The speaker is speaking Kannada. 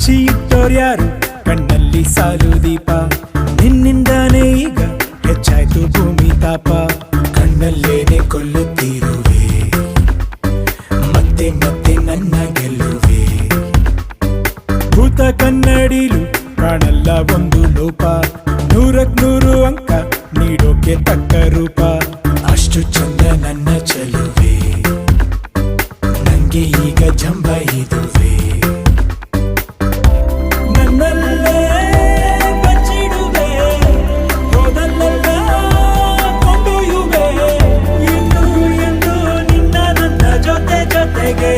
ಹಚ್ಚಿ ಇಟ್ಟೋರ್ಯಾರು ಕಣ್ಣಲ್ಲಿ ಸಾಲು ದೀಪ, ನಿನ್ನಿಂದಾನೇ ಈಗ ಹೆಚ್ಚಾಯ್ತು ಭೂಮಿ ತಾಪ. ಕಣ್ಣಲ್ಲೇನೆ ಕೊಲ್ಲುತ್ತಿರುವೆ, ಮತ್ತೆ ಮತ್ತೆ ನನ್ನ ಗೆಲ್ಲುವೆ. ಭೂತ ಕನ್ನಡಿಲು ಕಾಣಲ್ಲ ಒಂದು ಲೋಪ, 100ಕ್ಕೆ 100 ಅಂಕ ನೀಡೋಕೆ ತಕ್ಕ ರೂಪ. ಅಷ್ಟು ಚಂದ ನನ್ನ ಚೆಲುವೆ, ನಂಗೆ ಈಗ ಜಂಬ ಇದುವೆ. ನನ್ನಲ್ಲೇ ಬಚ್ಚಿಡುವೆ, ಹೋದಲ್ಲೆಲ್ಲ ಕೊಂಡೊಯ್ಯುವೆ. ಇನ್ನು ಎಂದು ನಿನ್ನ ನನ್ನ ಜೊತೆಗೆ